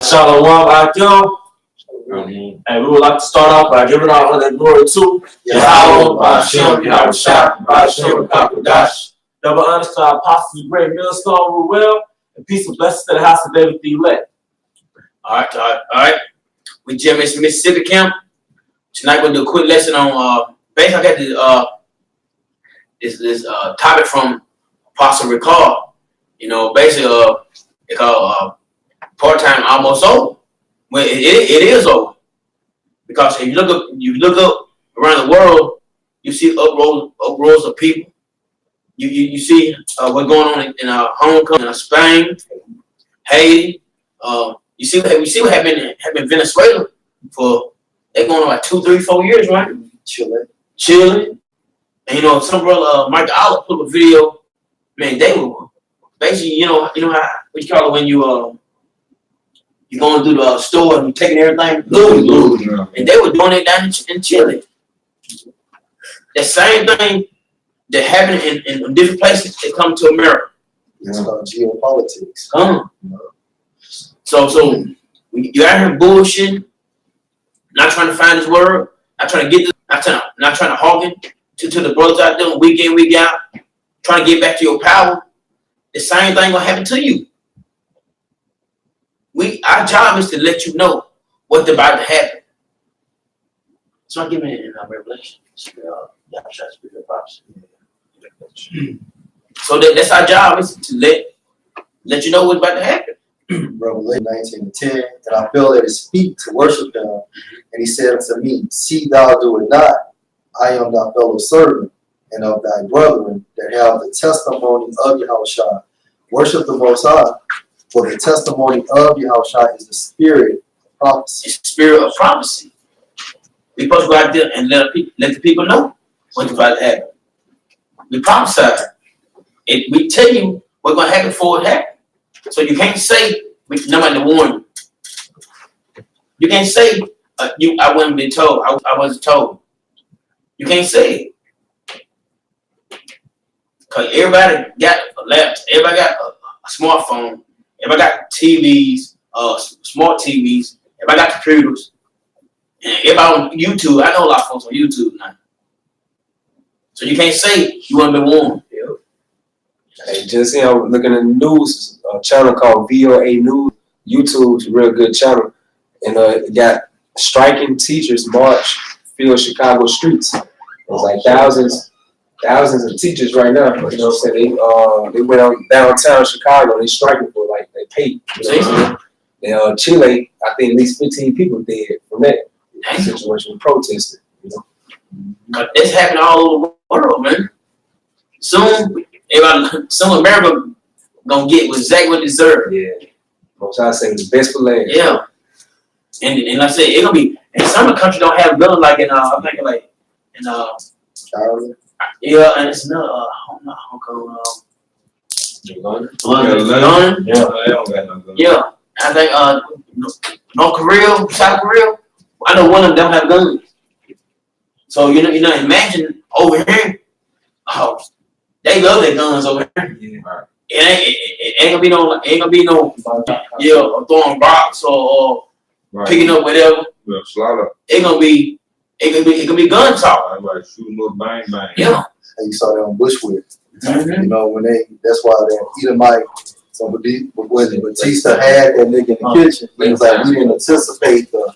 Shalom, Akim. And we would like to start off by giving all the glory to Yahweh, Ba'ashem, Yahweh Shah, Ba'ashem, Kakodash. Double honors to our apostles, great millstone, well, and peace and blessings to the house of David the elect. All right. We just in Mississippi camp. Tonight we'll do a quick lesson on basically I got this topic from Apostle Recall. You know, basically it's called part-time almost over. Well, it is over. Because if you look up around the world, you see uproars of people. You see what's going on in Hong Kong, Spain, Haiti. We see what happened in Venezuela for they're going on like 2, 3, 4 years, right? Chile. And you know, some brother Mike Olive put a video. Man, they were basically, you know how what you call it when you're going through the store and you're taking everything, looting. Yeah. And they were doing it down in Chile. The same thing that happened in different places, they come to America. It's called geopolitics. So you out here bullshitting, not trying to find this word, not trying to get this, not trying to hog it to the brothers out there week in, week out, trying to get back to your power. The same thing gonna happen to you. Our job is to let you know what's about to happen. So I'm giving it in Revelation. So that's our job, is to let you know what's about to happen. Revelation 19:10, and I fell at his feet to worship him, and he said unto me, see thou do it not. I am thy fellow servant and of thy brethren that have the testimony of Yahushua. Worship the Most High, for the testimony of Yahushua is the spirit of prophecy. It's the spirit of prophecy. We're supposed to go out there and let the people know what's about to happen. We prophesy. We tell you what's going to happen before it happens. So you can't say nobody warned you. You can't say I wasn't been told. I wasn't told. You can't say it. Because everybody got a laptop. Everybody got a smartphone. Everybody got TVs, smart TVs. Everybody got computers. And everybody on YouTube. I know a lot of folks on YouTube now. So you can't say you want to be warned. Hey, just looking at the news, a channel called VOA News. YouTube's a real good channel. And it got striking teachers march fill Chicago streets. There's like thousands of teachers right now. You know what I'm saying? They went on downtown Chicago. They striking for like they pay. You know what I'm saying? Chile, I think at least 15 people dead from that situation, protesting. You know? It's happening all over the world, man. Soon America gonna get exactly what it deserves. Yeah. Most I say the best for last. Yeah. And like I said, it's gonna be, and some of the countries don't have guns like I'm thinking like in Ireland. Yeah, and it's not Hong Kong. London. Yeah, they don't got no guns. Yeah, I think North Korea, South Korea. I know one of them don't have guns. So you know, imagine over here. Oh, they love their guns over here. Yeah. It ain't gonna be no throwing rocks or picking up whatever. Yeah, slaughter. It gonna be gun talk. Everybody shooting little bang bang. Yeah. And you saw that on Bushwick. Mm-hmm. You know, that's why that Edomite, so when Batista had that nigga in the kitchen, it was like we didn't anticipate the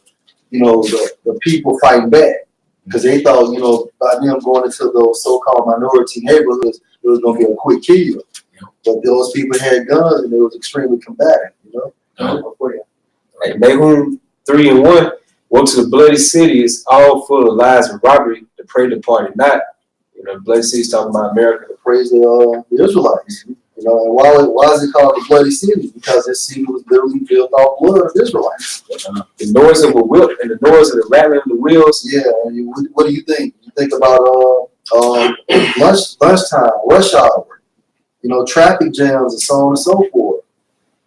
people fighting back. Because they thought, by them going into those so-called minority neighborhoods, it was going to be a quick kill. But those people had guns and it was extremely combative, Like Nahum 3:1, woe to the bloody city is all full of lies and robbery. The prey departed not. The bloody city is talking about America. To praise the Israelites. And why is it called the bloody city? Because this city was literally built off blood of Israelites. The noise of a whip and the noise of the rattling of the wheels. Yeah, what do you think? You think about lunchtime, rush hour, traffic jams and so on and so forth.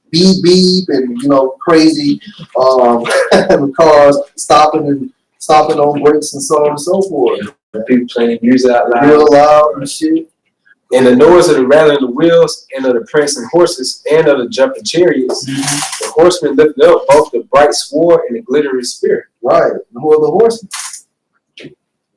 Beep beep and crazy cars stopping on brakes and so on and so forth. People playing music out loud. Real loud and shit. And the noise of the rattling of the wheels, and of the prancing horses, and of the jumping chariots, the horsemen lifted up both the bright sword and the glittering spear. Right. Who are the horsemen?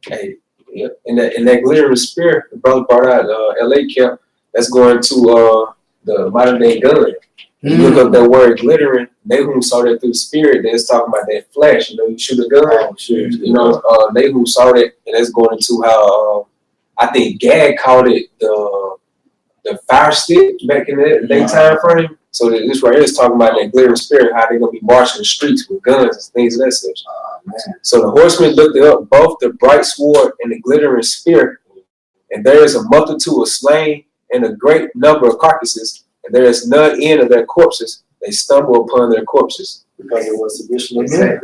Hey, yeah. And that glittering spear, the brother brought out LA camp, that's going to the modern day gun. You look up that word glittering, they who saw that through the spirit, they're talking about that flash. You know, you shoot a gun. Oh, sure. You know, they who saw that, and that's going into how I think Gad called it the fire stick back in the day time frame. So this right here is talking about that glittering spirit, how they're gonna be marching the streets with guns and things of that such. So the horsemen looked up both the bright sword and the glittering spear, and there is a multitude of slain and a great number of carcasses, and there is none end of their corpses. They stumble upon their corpses. Because it was traditional men.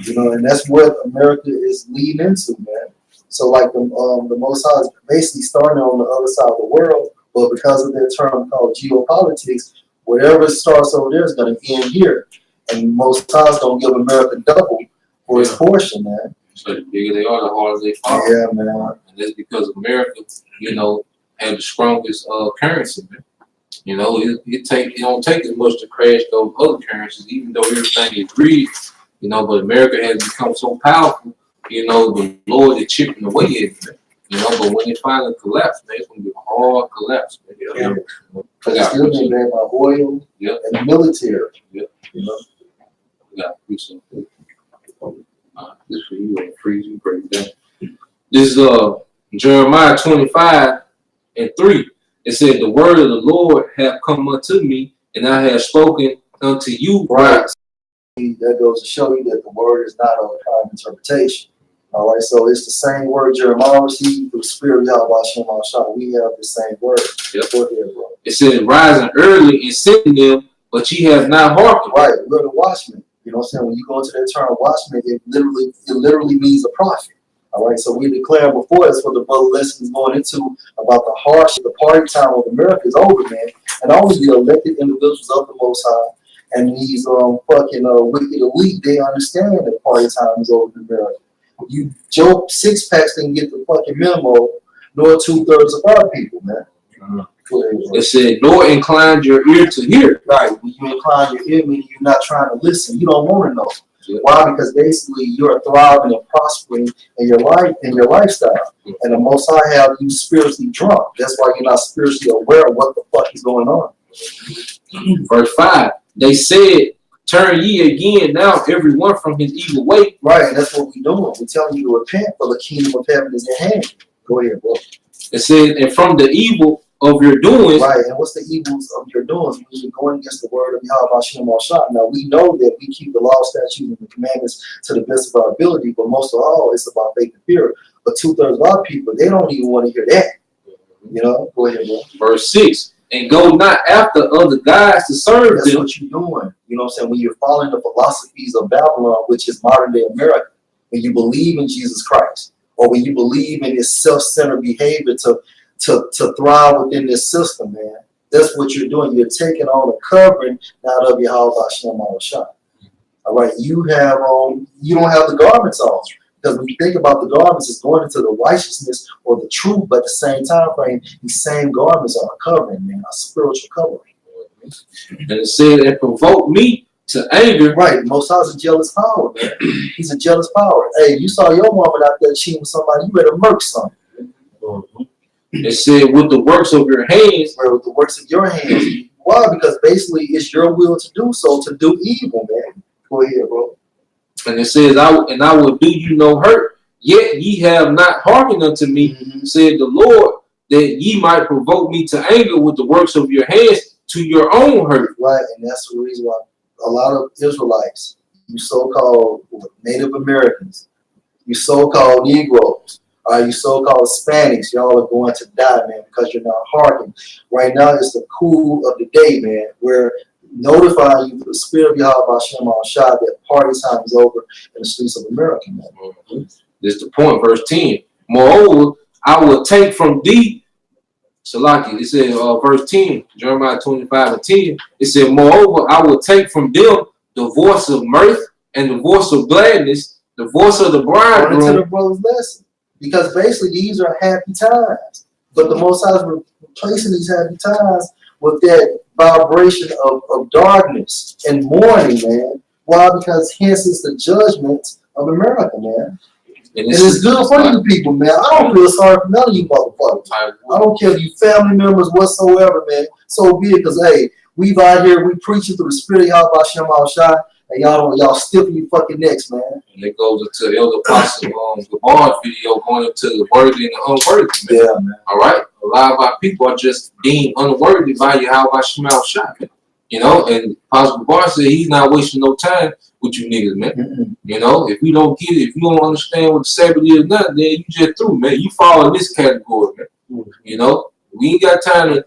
You know, and that's what America is leading into, man. So like the Most High is basically starting on the other side of the world, but because of their term called geopolitics, whatever starts over there is going to end here. And Most High is going to give America double for its portion, man. So the bigger they are, the harder they fall. Yeah, man. And that's because America, you know, had the strongest currency, man. You know, it don't take as much to crash those other currencies, even though everything is greed. You know, but America has become so powerful. You know, the Lord is chipping away at it. You know, but when it finally collapses, man, it's gonna be a hard collapse. Man. Yeah. Because it's still being backed by oil and the military. Yep. You know? We got to do something. This for you and freeze you break down. This is Jeremiah 25:3. It said, "The word of the Lord hath come unto me, and I have spoken unto you." Right. That goes to show you that the word is not of private interpretation. All right, so it's the same word Jeremiah received through the Spirit of Yahweh Shem Al-Shah. We have the same word. Yep. Go ahead, bro. It said, "Rising early and sending them, but ye have not hearkened." Right, we're the watchman. You know what I'm saying? When you go into that term watchman, it literally means a prophet. All right, so we declare before that's what the brother lesson is going into about the hardship. The party time of America is over, man. And only the elected individuals of the Most High and these fucking wicked elite, they understand that party time is over in America. You joke six packs didn't get the fucking memo, nor 2/3 of our people, man. It said, "Nor inclined your ear to hear." Right, when you incline your ear, meaning you're not trying to listen. You don't want to know. Yeah. Why? Because basically you're thriving and prospering in your life, in your lifestyle. And the Most High have you spiritually drunk. That's why you're not spiritually aware of what the fuck is going on. Verse 5. They said, "Turn ye again now, every one from his evil way." Right, and that's what we're doing. We're telling you to repent, for the kingdom of heaven is at hand. Go ahead, bro. It said, "And from the evil of your doings." Right, and what's the evils of your doings? When you're going against the word of Yahweh Shem Al-Shah. Now, we know that we keep the law, statutes, and the commandments to the best of our ability, but most of all, it's about faith and fear. But 2/3 of our people, they don't even want to hear that. You know? Go ahead, bro. Verse 6. "And go not after other gods to serve That's them." what you're doing. You know what I'm saying? When you're following the philosophies of Babylon, which is modern day America, when you believe in Jesus Christ, or when you believe in this self-centered behavior to thrive within this system, man, that's what you're doing. You're taking on a covering out of Yahweh Shem Al-Shah. All right, you don't have the garments on. Because when you think about the garments, it's going into the righteousness or the truth, but at the same time frame, these same garments are a covering, man, a spiritual covering. And it said, "And provoke me to anger." Right, Most High is a jealous power, man. He's a jealous power. Hey, you saw your woman out there cheating with somebody, you better murk something. It said, "With the works of your hands." Where with the works of your hands. Why? Because basically it's your will to do so, to do evil, man. Go ahead, bro. And it says, I will do you no hurt, yet ye have not hearkened unto me, said the Lord, that ye might provoke me to anger with the works of your hands to your own hurt. Right, and that's the reason why a lot of Israelites, you so-called Native Americans, you so-called Negroes, you so-called Hispanics, y'all are going to die, man, because you're not hearkening. Right now, it's the cool of the day, man, where notifying you through the Spirit of Yahweh Shem Al-Shah that party time is over in the streets of America, man. This is the point, verse 10. "Moreover, I will take from thee," Salaki, it said, verse 10, Jeremiah 25:10, it said, "Moreover, I will take from them the voice of mirth and the voice of gladness, the voice of the bridegroom." According to the brother's lesson. Because basically these are happy times. But the Most High is replacing these happy times with that vibration of darkness and mourning, man. Why? Because hence is the judgment of America, man. And it's good for you people, man. I don't feel sorry for none of you motherfuckers. I don't care if you family members whatsoever, man. So be it, because, hey, we've out here, we preaching through the spirit of Yahweh Shem Al-Shai, and y'all stiffen your fucking necks, man. And it goes into the other apostle the bond video going into the worthy and the unworthy. Man. Yeah, man. All right? A lot of our people are just deemed unworthy by Yahweh Shem Al-Shai. You know, and Apostle Bar said he's not wasting no time with you niggas, man. Mm-hmm. You know, if you don't get it, if you don't understand what the Sabbath is, nothing, then you just through, man. You fall in this category, man. Mm-hmm. You know, we ain't got time to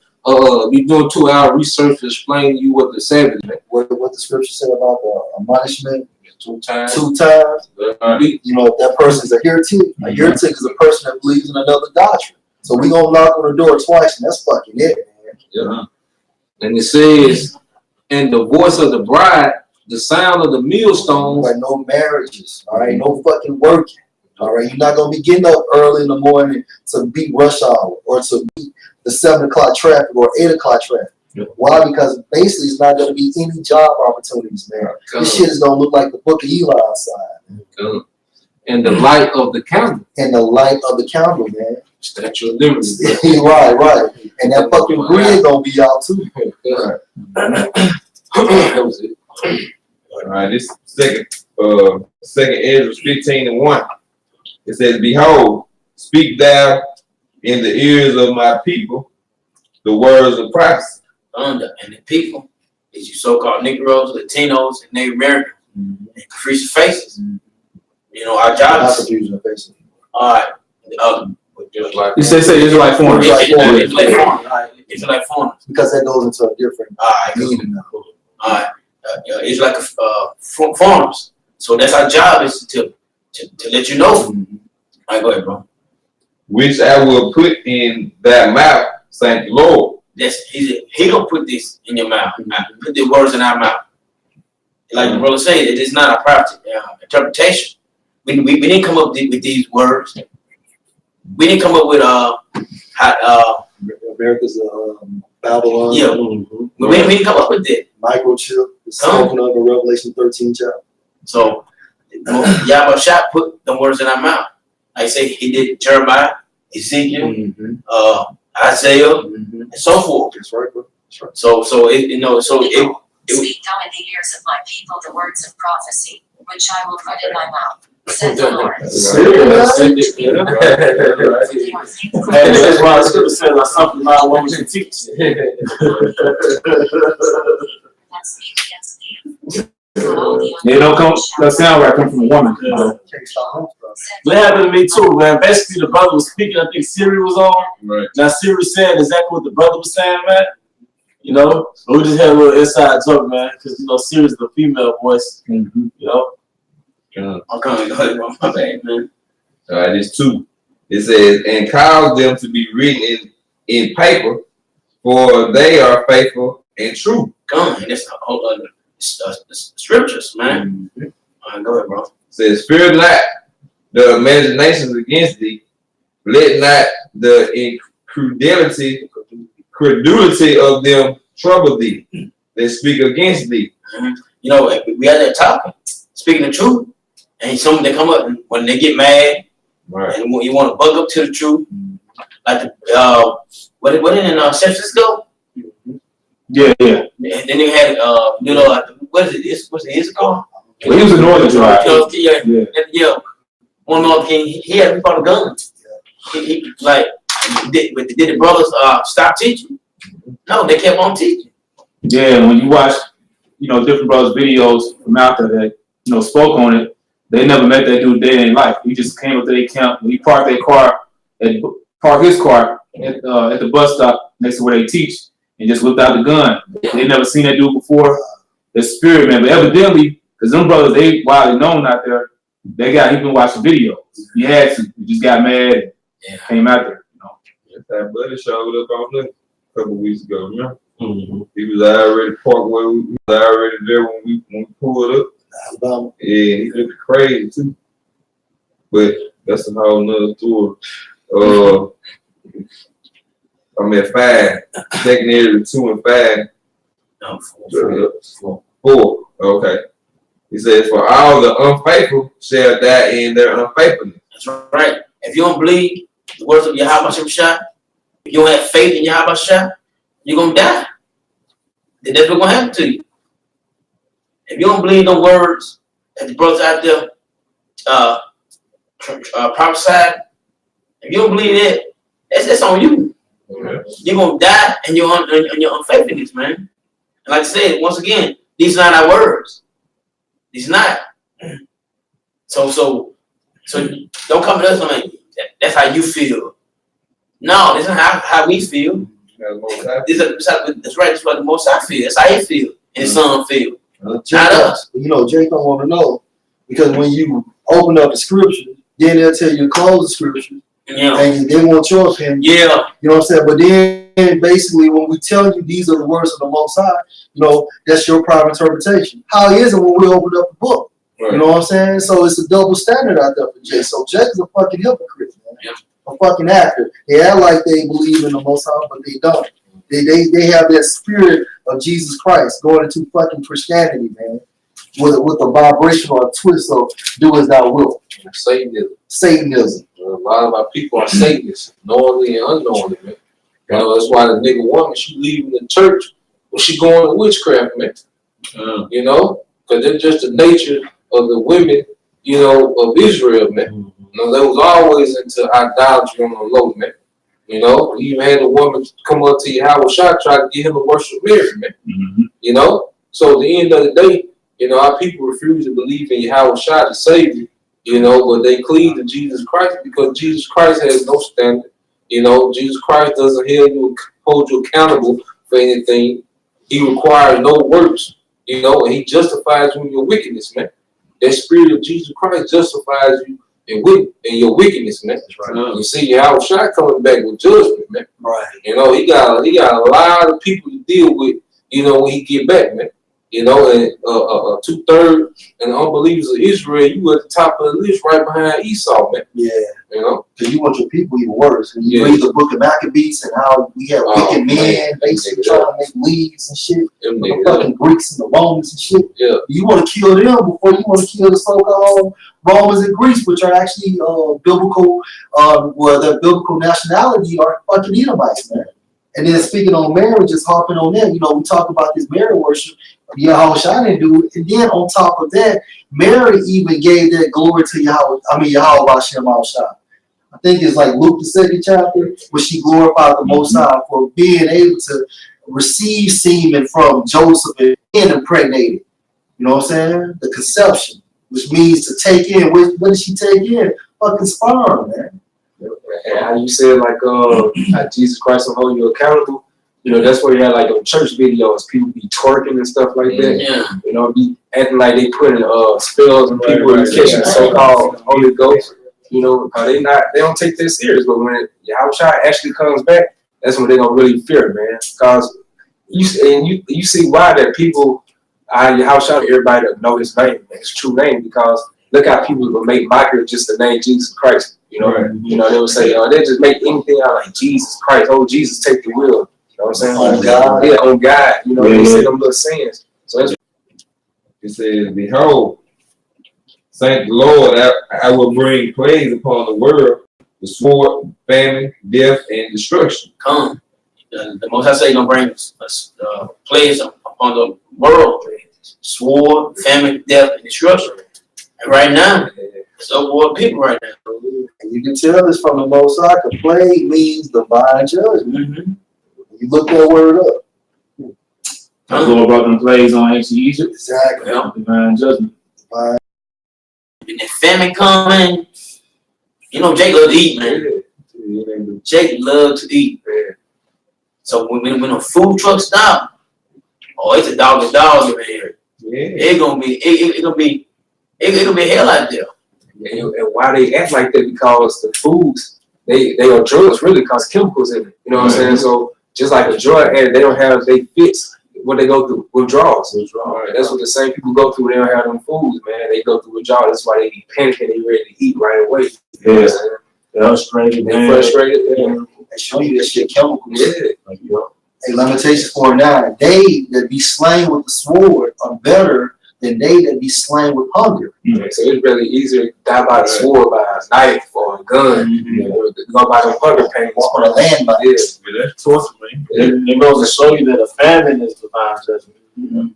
be doing 2-hour research to explain to you what the Sabbath is, man. What the scripture said about the admonishment 2 times. 2 times. You know, if that person is a heretic is a person that believes in another doctrine. So we gonna knock on the door twice, and that's fucking it, man. Yeah. And it says, and the voice of the bride, the sound of the millstones. Like no marriages, all right? No fucking working, all right? You're not gonna be getting up early in the morning to beat rush hour or to beat the 7 o'clock traffic or 8 o'clock traffic. Yeah. Why? Because basically it's not gonna be any job opportunities, man. This shit is gonna look like the Book of Eli outside. And the light of the candle. And the light of the candle, man. Statue of Liberty. right. And that fucking grid gonna be out too. That was it. All right, this second Ezra 15:1. It says, "Behold, speak thou in the ears of my people the words of prophecy." And the people, is you so-called Negroes, Latinos, and Native Americans, and Caprice faces. You know, our job is. All right. You say Israelite foreigners. Israelite foreigners. Because that goes into a different meaning. All right. It's like foreigners. So that's our job, is to let you know. All right, go ahead, bro. "Which I will put in thy mouth, saith the Lord." He gonna put this in your mouth. Put the words in our mouth. Like the brother said, it is not a private interpretation. We didn't come up with these words. We didn't come up with America's Babylon. Yeah. We didn't come up with it. Microchip is spoken of in Revelation 13 chapter. So Yahweh Shah put the words in our mouth. Like I say, he did Jeremiah, Ezekiel, Isaiah, and so forth. That's right, bro. That's right. So it, you know, so it Speak thou in the ears of my people the words of prophecy, which I will put in thy mouth, said the Lord. Hey, this is why the scripture says like something about what we should teach. They don't come, that sound right come from a woman. That happened to me too, man. Basically, the brother was speaking, I think Siri was on. Right. Now, Siri said exactly what the brother was saying, man. You know, we just had a little inside joke, man, because, you know, Siri's the female voice, you know. Okay, go ahead, bro. My bad, man. All right, it's 2. It says, "And cause them to be written in paper, for they are faithful and true." Come on, that's a whole other scriptures, man. All right, go ahead, bro. It says, "Fear not the imaginations against thee, let not the credulity of them trouble thee that speak against thee." You know, we had that talking, speaking the truth, and some they come up and when they get mad, Right. and you want to bug up to the truth, like the what in San Francisco? Yeah. And then they had you know, like, what is it? What's it called? Well, he was a northern tribe. Yeah. One North King, he had me on a gun. He like, did the brothers stop teaching? No, they kept on teaching. Yeah, when you watch, you know, different brothers' videos from out there that, you know, spoke on it, they never met that dude a day in their life. He just came up to their camp and he parked his car at the bus stop next to where they teach and just whipped out the gun. They never seen that dude before. The spirit, man. But evidently, because them brothers, they widely known out there, he been watching videos. He had to. He just got mad and came out there, you know. That buddy showed up on there a couple weeks ago, remember? He was already parked where we was already there when we pulled up. Alabama. Yeah, he looked crazy too. But that's a whole nother story. I'm at 5. Second Ezra 2 and 5. No, 4. Okay. He says, for all the unfaithful shall die in their unfaithfulness. That's right. If you don't believe the words of Yahweh Shah, if you don't have faith in Yahweh Shah, you're going to die. That's what's going to happen to you. If you don't believe the words that the brothers out there prophesied, if you don't believe that, that's on you. Okay. You're going to die in your unfaithfulness, man. And like I said, once again, these are not our words. These not. So don't come to us like that's how you feel. No, this is how we feel. That's right. That's what the Most High feel. That's how he feel, and his son feel. Not us. You know, Jake don't want to know because when you open up the scripture, then they'll tell you to close the scripture, Yeah. and they want your opinion. Yeah. You know what I'm saying? But then basically, when we tell you these are the words of the Most High, you know, that's your private interpretation. How is it when we open up the book? Right. You know what I'm saying? So it's a double standard out there for Jake. So Jake is a fucking hypocrite, man. Yeah. A fucking actor. They act like they believe in the Most High, but they don't. They have that spirit of Jesus Christ going into fucking Christianity, man, with a vibration or a twist of do as thou wilt. Satanism. A lot of our people are Satanists, knowingly and unknowingly, man. You know, that's why the nigga woman, she leaving the church, well, she going to witchcraft, man. You know, because it's just the nature of the women, you know, of Israel, man. You know, they was always into idolatry on the low, man. You know, you even had a woman come up to Yahweh Shah, try to get him to worship Mary, man. You know, so at the end of the day, you know, our people refuse to believe in Yahweh Shah, the Savior, you know, but they cleave to Jesus Christ because Jesus Christ has no standard. You know, Jesus Christ doesn't hold you accountable for anything. He requires no works, you know, and he justifies you in your wickedness, man. That spirit of Jesus Christ justifies you in your wickedness, man. Right. You see Yahweh Shah coming back with judgment, man. Right. You know, he got a lot of people to deal with, you know, when he get back, man. You know, and 2/3 and the unbelievers of Israel, you at the top of the list right behind Esau, man. Yeah. You know? Because you want your people even worse. When you read the book of Maccabees and how we have wicked men basically trying to make leagues and shit. The fucking Greeks and the Romans and shit. Yeah. You want to kill them before you want to kill the so-called Romans and Greeks, which are actually biblical, well, their biblical nationality are fucking Edomites, man. And then speaking on marriage, just hopping on that, you know, we talk about this Mary worship. Yahweh Shah didn't do it. And then on top of that, Mary even gave that glory to Yahweh Bashem Shah. I think it's like Luke the 2nd chapter, where she glorified the Most High for being able to receive semen from Joseph and impregnated. You know what I'm saying? The conception, which means to take in. What did she take in? Fucking sperm, man. And how you said like Jesus Christ will hold you accountable. You know, that's where you had like on church videos, people be twerking and stuff like that. Yeah. You know, be acting like they putting spells on people and catching so-called Holy Ghost. You know, they don't take that serious. But when Yahweh Shah actually comes back, that's when they're gonna really fear, man. Because you see why that people, Yahweh Shah, everybody to know his name, his true name, because look how people will make mockery of just the name Jesus Christ. You know, you know, they would say, they just make anything out like Jesus Christ. Oh, Jesus, take the wheel. You know what I'm saying? On God. Yeah, on God. You know, they say them little sayings. So that's It says, behold, thank the Lord, I will bring plagues upon the world, the sword, famine, death, and destruction. Come. The Most High say gonna bring plagues upon the world. Sword, famine, death, and destruction. And right now, it's over people right now. And you can tell this from the Most High. The plague means divine judgment. You look that word up. I go about them plays on ancient Egypt. Exactly. Yeah. Divine judgment. Divine. And the famine coming, you know, Jake love to eat, man. Jake love to eat. So when a food truck stop, oh, it's a dog in here. Yeah. It's gonna be hell out there. and why they act like that, because the foods they are drugs really, cause chemicals in it. You know what I'm saying? So just like a drug addict, they don't have they fix what they go through withdrawals. That's what the same people go through when they don't have them foods, man. They go through withdrawals. That's why they be panicking. They ready to eat right away. You know what I'm saying? Frustrated. They frustrated. Yeah. They show you that shit chemicals. Yeah. Like, you know. Hey, Lamentations 4:9. They that be slain with the sword are better than they that be slain with hunger. So it's really easier to die by the sword, by a knife or a gun, you know, to go by the hunger pains. Walk on a landmine. Yeah. That's torture, man. It goes to show you that a famine is divine judgment. You know?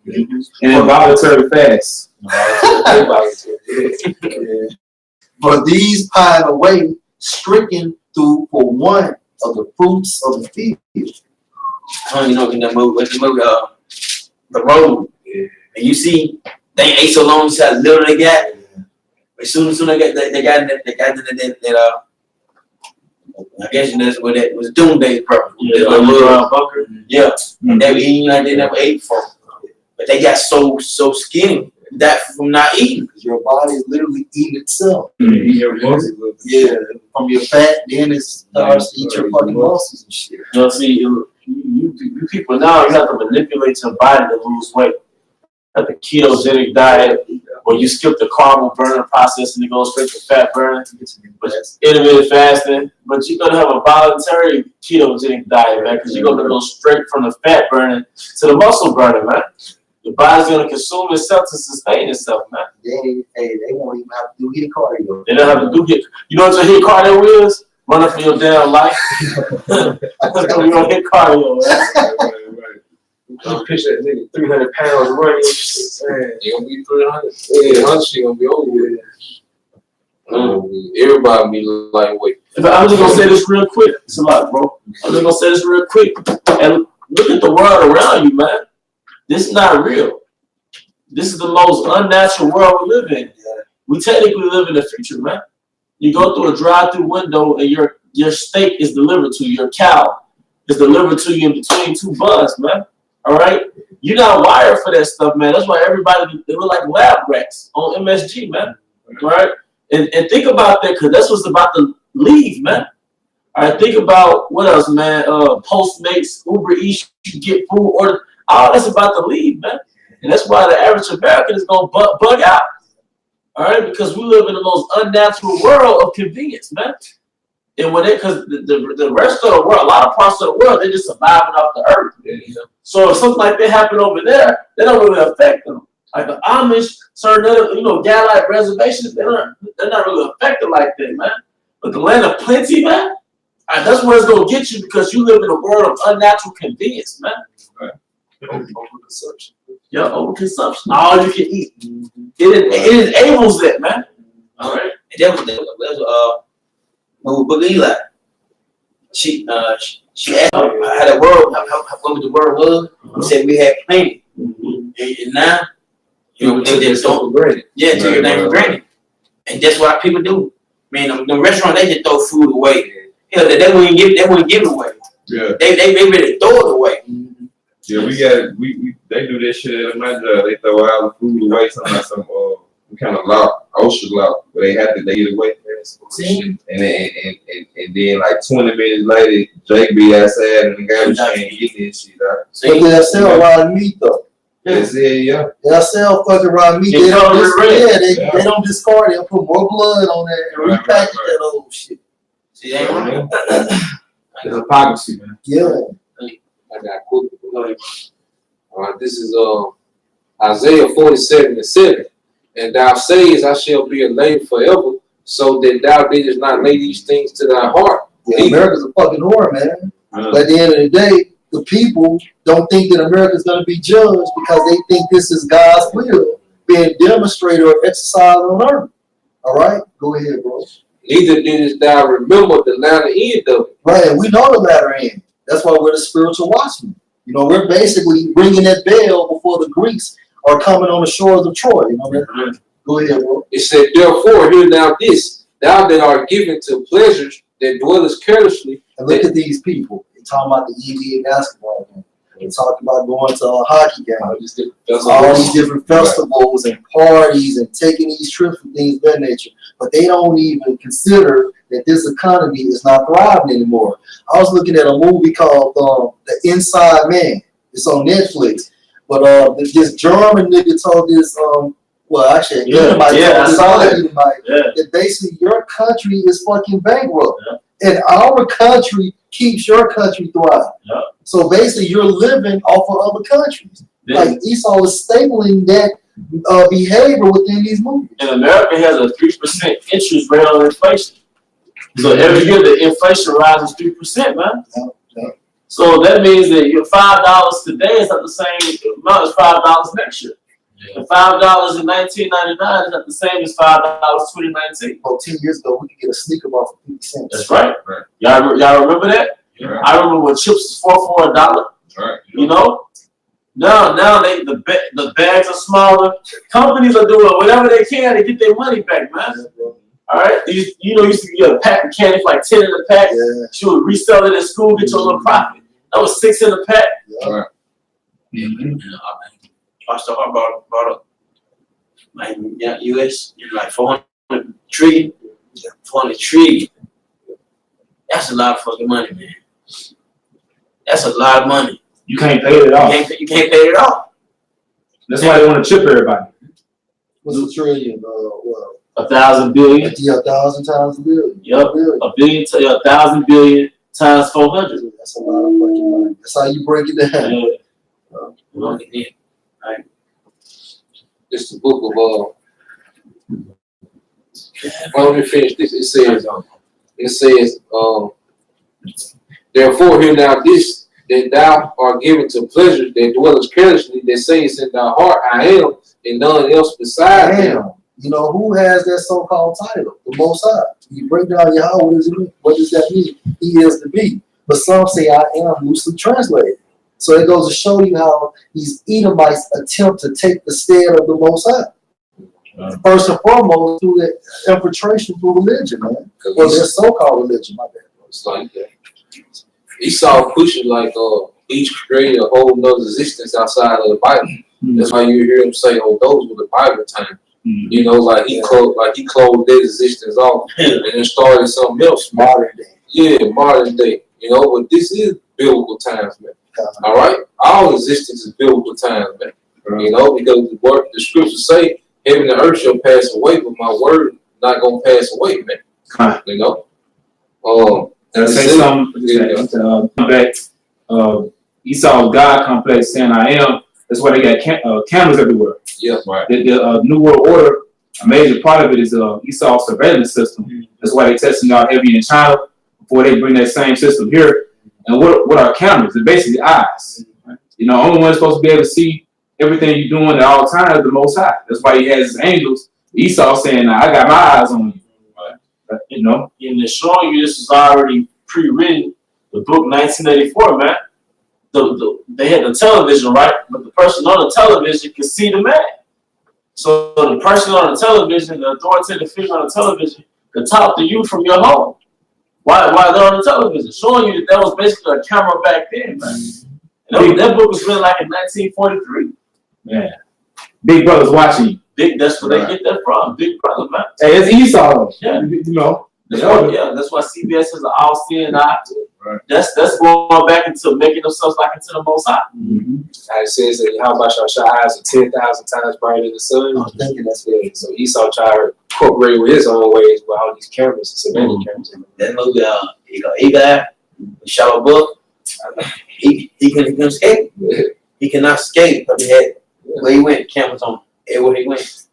And involuntary fast. But these pine away, stricken through for one of the fruits of the field. You know, in the movie, The Road. Yeah. And you see, they ate so long, you see how little they got. As soon as they got that I guess that's what that was doomsday purpose. Yeah, bunker. Yeah. And they were eating like they never ate before. But they got so skinny that from not eating. Because your body is literally eating itself. Your muscles. Yeah, from your fat, then it starts to eat your fucking muscles and shit. You know, see, you people now, you have to manipulate your body to lose weight. Like the ketogenic diet, where you skip the carb burning process and it goes straight to fat burning. But intermittent fasting, but you're gonna have a voluntary ketogenic diet, man, because you're gonna go straight from the fat burning to the muscle burning, man. Your body's gonna consume itself to sustain itself, man. They won't even have to do HIIT cardio. They don't have to do HIIT. You know what your HIIT cardio is? Running for your damn life. That's gonna be your HIIT cardio, man. You picture that nigga 300 pounds running. You gonna be 300. Yeah, 100 shit gonna be over with. Everybody be lightweight. I'm just gonna say this real quick. It's a lot, bro. I'm just gonna say this real quick. And look at the world around you, man. This is not real. This is the most unnatural world we live in. We technically live in the future, man. You go through a drive-through window and your steak is delivered to you. Your cow is delivered to you in between two buns, man. All right? You're not wired for that stuff, man. That's why everybody, they look like lab rats on MSG, man. All right? And think about that, because that's what's about to leave, man. All right, think about what else, man? Postmates, Uber Eats, you get food order. All that's about to leave, man. And that's why the average American is going to bug out. All right? Because we live in the most unnatural world of convenience, man. And when because the rest of the world, a lot of parts of the world, they're just surviving off the earth. You know? So if something like that happen over there, they don't really affect them. Like the Amish, certain other, Galite reservations, they're not really affected like that, man. But the land of plenty, man, that's where it's gonna get you because you live in a world of unnatural convenience, man. Right. Overconsumption. Yeah, overconsumption. All you can eat. It enables that, man. All right. And that was Book Eli. She asked how the world, what the world was. We said we had plenty. And now, they just don't. Yeah, take your name for granted. And that's what people do. Man, the restaurant, they just throw food away. Hell, they wouldn't give it away. Yeah. They ready to throw it away. Yeah, they do this shit at my job. They throw all the food away, some kind of law, OSHA law, where they have to get it away. See? And then like 20 minutes later, Jake be outside and the garbage can getting this shit out. But they'll sell raw meat though. That's it, yeah. They'll sell fucking raw meat. They don't discard it. They'll put more blood on there and repackage that old shit. See, they ain't It's hypocrisy, man. Yeah. I got quick. All right, this is Isaiah 47:7. And thou sayest, I shall be a slave forever, so that thou didst not lay these things to thy heart. Yeah, America's a fucking whore, man. But at the end of the day, the people don't think that America's going to be judged because they think this is God's will being demonstrated or exercised on earth. All right? Go ahead, bro. Neither didst thou remember the latter end of it. Right, and we know the latter end. That's why we're the spiritual watchmen. We're basically ringing that bell before the Greeks are coming on the shores of Troy. Go ahead, bro. It said, therefore, hear now this, thou that art given to pleasures that dwellest carelessly. And look at these people. They're talking about the NBA basketball game. They're talking about going to a hockey game. All these different festivals and parties and taking these trips and things of that nature. But they don't even consider that this economy is not thriving anymore. I was looking at a movie called The Inside Man. It's on Netflix. But this German nigga told this, that basically your country is fucking bankrupt. And our country keeps your country thriving. Yeah. So basically, you're living off of other countries. Like Esau is stapling that behavior within these movies. And America has a 3% interest rate on inflation. So every year the inflation rises 3%, man. Yeah. So that means that your $5 today is not the same amount as $5 next year. Yeah. And $5 in 1999 is not the same as $5 2019. Well, 10 years ago, we could get a sneaker bar for 50 cents. That's right. Right. Y'all remember that? Yeah. I remember when chips was $4 for $1. Right. You know. Now the bags are smaller. Companies are doing whatever they can to get their money back, man. All right. You used to get a pack of candy for like 10 in a pack. Yeah. You would resell it at school, get your little profit. That was 6 in a pack. Right. Pastor Hart brought up like US, like 400 trillion. 400 trillion. That's a lot of fucking money, man. That's a lot of money. You can't pay it off. You can't pay it off. That's why they want to chip everybody. What's a trillion? Well, 1,000 billion. yeah, 1,000 times a billion. Yep. A billion to 1,000 billion times 400. That's a lot of fucking money. That's how you break it down. Yeah. It's the book of well, let me finish this. It says, therefore hear now this, that thou art given to pleasure that dwelleth carelessly, that sayest in thy heart, I am, and none else beside thee. Damn. You know, who has that so-called title? The Most High. You break down Yahweh, what does it mean? What does that mean? He is to be. But some say I am loosely translated. So it goes to show you how these Edomites attempt to take the stead of the Most High. First and foremost, through the infiltration through religion, man. Or their so-called religion, my bad. It's like that. Esau pushing like he's created a whole nother existence outside of the Bible. That's why you hear him say, "Oh, those were the Bible times." You know, like he closed their existence off and then started something else. Modern day. Yeah, modern day. You know, but this is biblical times, man. All right, all existence is biblical times, man. You know, because the scriptures say, "Heaven and earth shall pass away, but my word not gonna pass away, man." You know. Say something. Back. Esau's God complex saying I am. That's why they got cameras everywhere. Yeah, right. The New World Order, a major part of it is Esau's surveillance system. That's why they're testing out heavy in China before they bring that same system here. And what are cameras? They're basically eyes. You know, only one supposed to be able to see everything you're doing at all times is the Most High. That's why he has his angels. Esau saying, I got my eyes on you. Right. You know? And they're showing you this is already pre-written. The book 1984, man. They had the television, right? But the person on the television can see the man. So the person on the television, the authoritative figure on the television, can talk to you from your home. Why they're on the television? Showing you that was basically a camera back then, man. And that book was written like in 1943. Yeah. Big Brother's watching you. That's where they get that from. Big Brother, man. Hey, it's Esau. Yeah. You know. That's why CBS has an all-seeing eye. Right. That's going back into making themselves like into the Most High. It says that how about your eyes are 10,000 times brighter than the sun? I was thinking that's it. So Esau tried to incorporate with his own ways with all these cameras and surveillance cameras. That movie, he guy, he shot a book. He couldn't escape. He cannot escape because he had where he went, cameras on everywhere he went,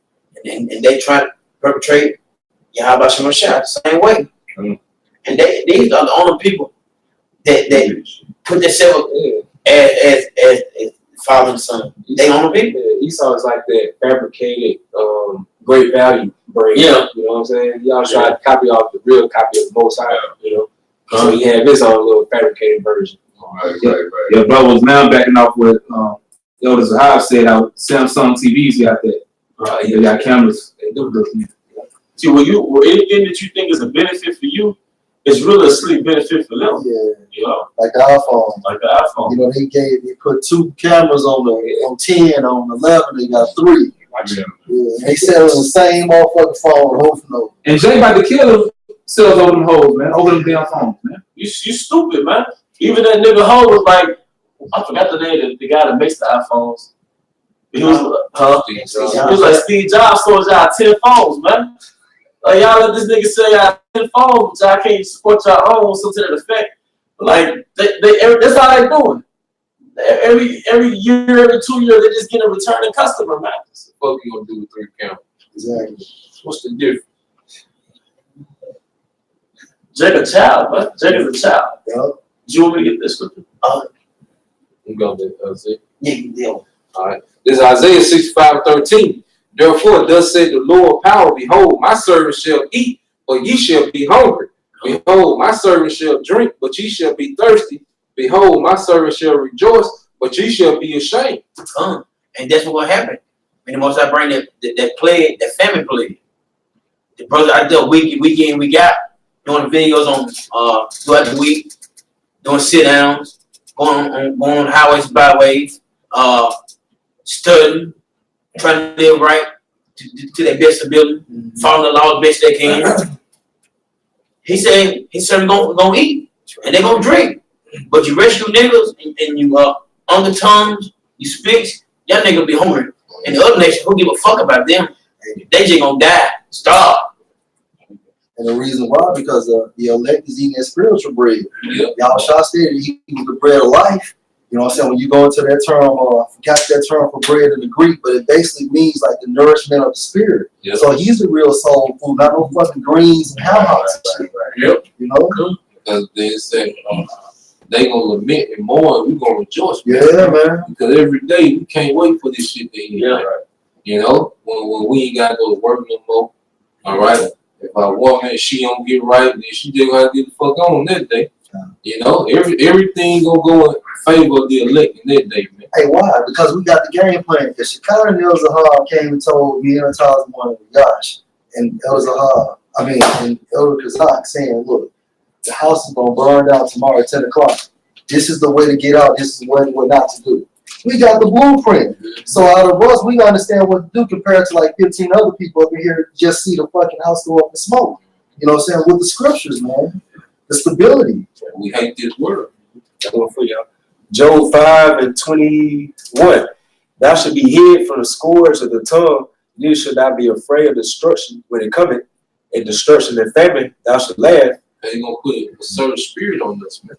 and they try to perpetrate Yahweh Shem Shah the same way. And these are the only people that put themselves as father and son. They only people. Esau is like that fabricated great value brand. Yeah. You know what I'm saying? Y'all try to copy off the real copy of the Most High, you know. So he had his own little fabricated version. Right. Your brother was now backing off what Elder Zahab said how Samsung TVs got that. Right. They got cameras. They do this. See, anything that you think is a benefit for you, it's really a sleep benefit for them. Yeah. You know? Like the iPhone. Like the iPhone. You know, they put 2 cameras on 10, on 11, they got 3. Yeah. Yeah. They sell the same motherfucking phone over and over. And Jay about to kill him sells over them hoes, man. Over them damn phones, man. You stupid, man. Even that nigga Ho was like, I forgot the name of the guy that makes the iPhones. He was, he was like Steve Jobs sold y'all 10 phones, man. Like y'all let this nigga say y'all 10 phones, but y'all can't support y'all own, something to that effect. Like that's how they doing. Every year, every 2 years, they just get a returning customer, man. What the fuck you gonna do with 3 cameras? Exactly. What's the difference? Jake a child, man. Jake is a child. Yup. Do you want me to get this scripture? You go there, see? Yeah. All right. This is Isaiah 65:13. Therefore, thus said the Lord power, behold, my servant shall eat, but ye shall be hungry. Behold, my servant shall drink, but ye shall be thirsty. Behold, my servant shall rejoice, but ye shall be ashamed. And that's what happened. And the most I bring that plague, that famine plague. The brother I dealt week in, week out, doing videos on throughout the week, doing sit downs, going on highways and byways, studying, trying to live right to their best ability, following the law the best they can. He said gonna eat and they gonna drink. But you rescue niggas and you on the tongues, you speak, y'all niggas be hungry. And the other nation, who give a fuck about them? They just gonna die, starve. And the reason why, because the elect is eating that spiritual bread. Yep. Y'all shall say he was the bread of life. You know what I'm saying? When you go into that term, I forgot that term for bread in the Greek, but it basically means like the nourishment of the spirit. Yep. So he's the real soul food, not no fucking greens and ham hocks and shit. Yep. You know? Because they said they gonna lament and mourn, we gonna rejoice. Yeah, man. Because every day we can't wait for this shit to end. Yeah. You know, when we ain't gotta go to work no more. All right. If our woman she don't get right, then she just gotta get the fuck on that day. You know, everything gonna go in favor of the elect in that day, man. Hey, why? Because we got the game plan. If Shekinah and El Zahar came and told me and Charles Morning, gosh, and El Zahar, and Elder Kazak saying, look, the house is gonna burn down tomorrow at 10 o'clock. This is the way to get out. This is what not to do. We got the blueprint. So out of us, we understand what to do compared to like 15 other people up in here who just see the fucking house go up in smoke. You know what I'm saying? With the scriptures, man. The stability. We hate this world. Got one for y'all. Job 5:21. Thou should be hid from the scourge of the tongue. You should not be afraid of destruction when it cometh. And destruction and famine, thou should laugh. They gonna put a certain spirit on us, man.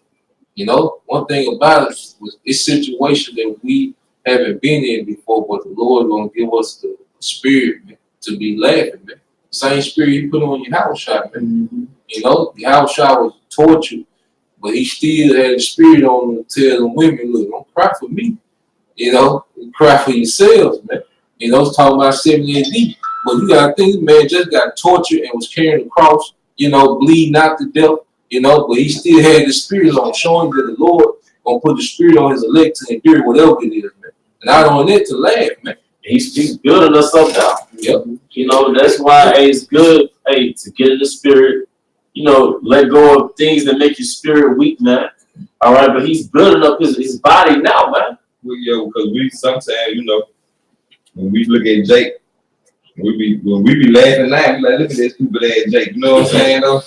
You know, one thing about it was this situation that we haven't been in before, but the Lord gonna give us the spirit, man, to be laughing, man. Same spirit He put on your house shot, man. Mm-hmm. You know, the house shot was tortured, but He still had the spirit on him to tell them women, look, don't cry for me. You know, cry for yourselves, man. You know, it's talking about 70 AD. But you gotta think, man, just got tortured and was carrying the cross, you know, bleeding out to death. You know, but he still had the spirit on, showing that the Lord gonna put the spirit on his elect to endure whatever it is, man. And not on it to laugh, man. He's building us up now. Yep. You know, that's why it's good, to get in the spirit, you know, let go of things that make your spirit weak, man. All right, but he's building up his body now, man. Because we sometimes, you know, when we look at Jake, when we be laughing now, we like, look at that stupid ass Jake. You know what I'm saying, though?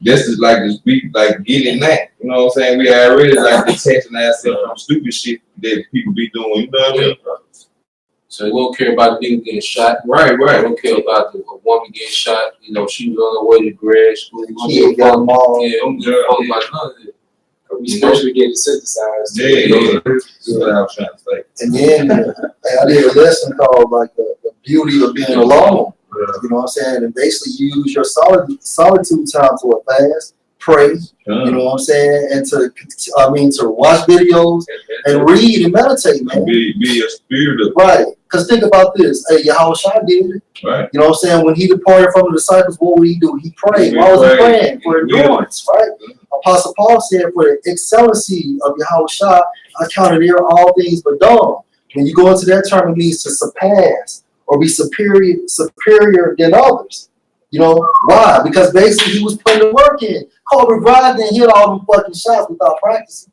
This is like this week, like getting that. You know what I'm saying? We already like detaching ourselves from stupid shit that people be doing. You know what I mean? So we don't care about the nigga getting shot. Right. We don't care about a woman getting shot. You know, she was on her way to grad school. We don't Kid give a got fuck. mauled. Yeah, don't give a fuck about none of it. We especially getting synthesized. Yeah. That's what I was trying to say. And then I did a lesson called like the beauty of being alone. You know what I'm saying? And basically use your solitude time to fast, pray, you know what I'm saying? And to watch videos and read and meditate, man. Be a spirit of Right. Because think about this. Hey, Yahushua did it. right. You know what I'm saying? When he departed from the disciples, what would he do? He prayed. Why was he praying? For endurance, right? Apostle Paul said, for the excellency of Yahushua, I counted here all things but dumb. When you go into that term, it means to surpass or be superior than others. You know, why? Because basically he was putting the work in. Kobe Bryant didn't hit all them fucking shots without practicing.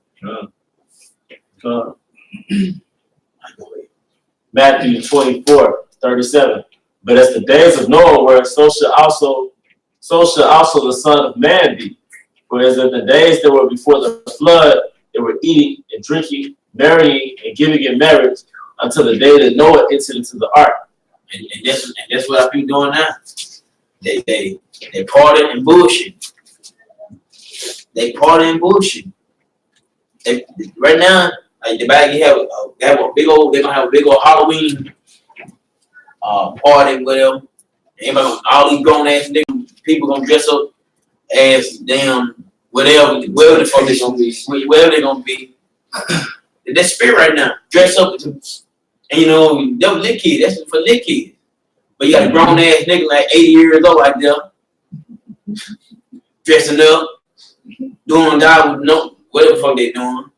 Matthew 24:37. But as the days of Noah were, so shall also the Son of Man be. For as in the days that were before the flood, they were eating and drinking, marrying and giving in marriage until the day that Noah entered into the ark. And that's what I be doing now. They party and bullshit. They party and bullshit. Right now, like the bag, they have a big old. They're gonna have a big old Halloween party, whatever. Everybody, all these grown ass niggas, people gonna dress up as damn whatever the fuck they gonna be, wherever they gonna be. That spirit right now, dress up, and you know, them lit kids. That's for lit kids. But you got a grown ass nigga like 80 years old out there, dressing up, doing that with no whatever the fuck they doing.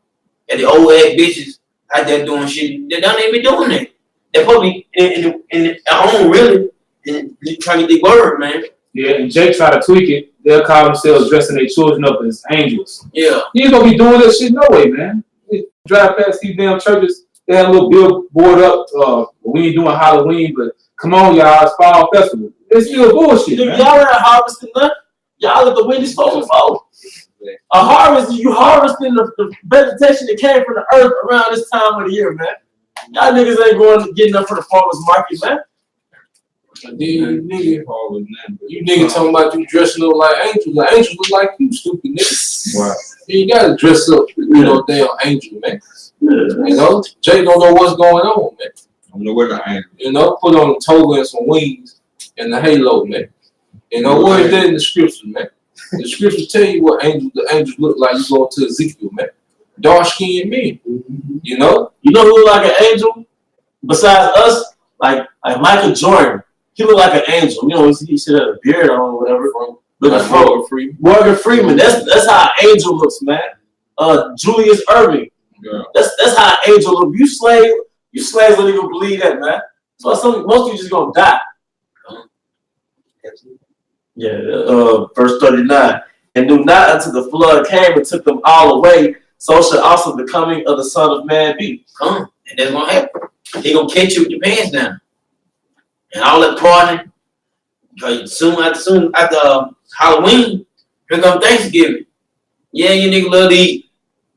And the old ass bitches out there doing shit. They don't even be doing that. They probably in at home really and trying to get the word, man. Yeah, and Jake try to tweak it. They'll call themselves dressing their children up as angels. Yeah. You ain't gonna be doing that shit no way, man. You drive past these damn churches, they have a little billboard up. We ain't doing Halloween, but come on, y'all, it's fall festival. It's still bullshit. Dude, Man. y'all ain't harvesting nothing. Y'all at the windy spoken folk. A harvest, you harvesting the vegetation that came from the earth around this time of the year, man. Y'all niggas ain't going to get enough for the farmers market, man. And then you nigga talking about you dressing up like angels. The angels look like you, stupid nigga. Wow. You gotta dress up, you know, damn angel, man. You know, Jay don't know what's going on, man. I don't know where I am. You know, put on a toga and some wings and the halo, man. You know, what is that in the scriptures, man? The scriptures tell you what the angels look like. You go to Ezekiel, man. Dark skinned men. You know? You know who look like an angel? Besides us, like Michael Jordan. He look like an angel. You know, he should have a beard on or whatever. Like Morgan Freeman. That's how an angel looks, man. Julius Irving. Yeah. That's how an angel look. You slaves don't even believe that, man. So most of you just gonna die. Yeah, verse 39. And knew not until the flood came and took them all away, so shall also the coming of the Son of Man be. And that's gonna happen. He gonna catch you with your pants down. And all that partying, soon after Halloween, here come Thanksgiving. Yeah, you nigga love to eat.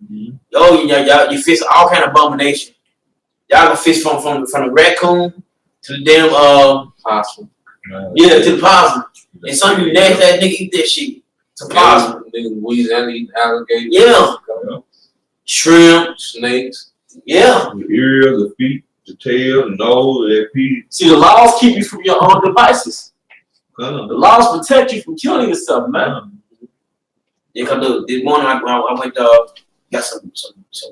Mm-hmm. Oh, y'all, you fish all kind of abomination. Y'all gonna fish from the raccoon to the damn possum. Yeah, to the possum. And some of you nasty ass nigga eat that shit. It's a possum. Nigga Louisiana eat alligators. Yeah. Shrimp, snakes. Yeah. The ears, the feet, the tail, the nose, the feet. See, the laws keep you from your own devices. The laws protect you from killing yourself, man. Yeah, cause look, this morning I went got some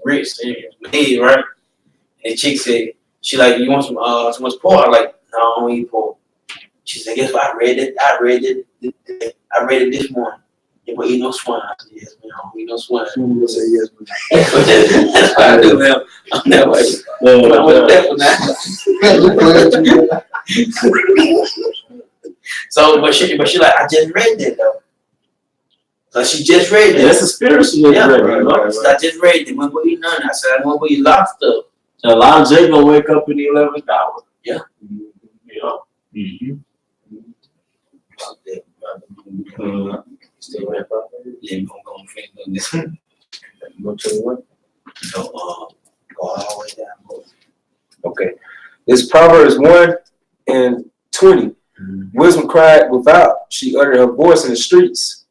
grits in my head, right? And the chick said, she like, you want some much pork? I'm like, no, I don't eat pork. She said, guess what? I read it this morning. You don't eat no swine. I said, yes, man, I don't eat no swine. You say yes, That's what I do, man. I'm that way. I was that now. So, but she like, I just read it though. So she just read it. That's a spiritual. Yeah, right. So I just read it. When we eat none, I said, I want to eat lobster. So a lot of Jay gonna wake up in the 11th hour. Yeah. You know. Mm-hmm. Still wrap up. Yeah, we're gonna go on this one. Go to the what? Go all the way down. Okay. It's Proverbs 1 and 20. Wisdom cried without, she uttered her voice in the streets.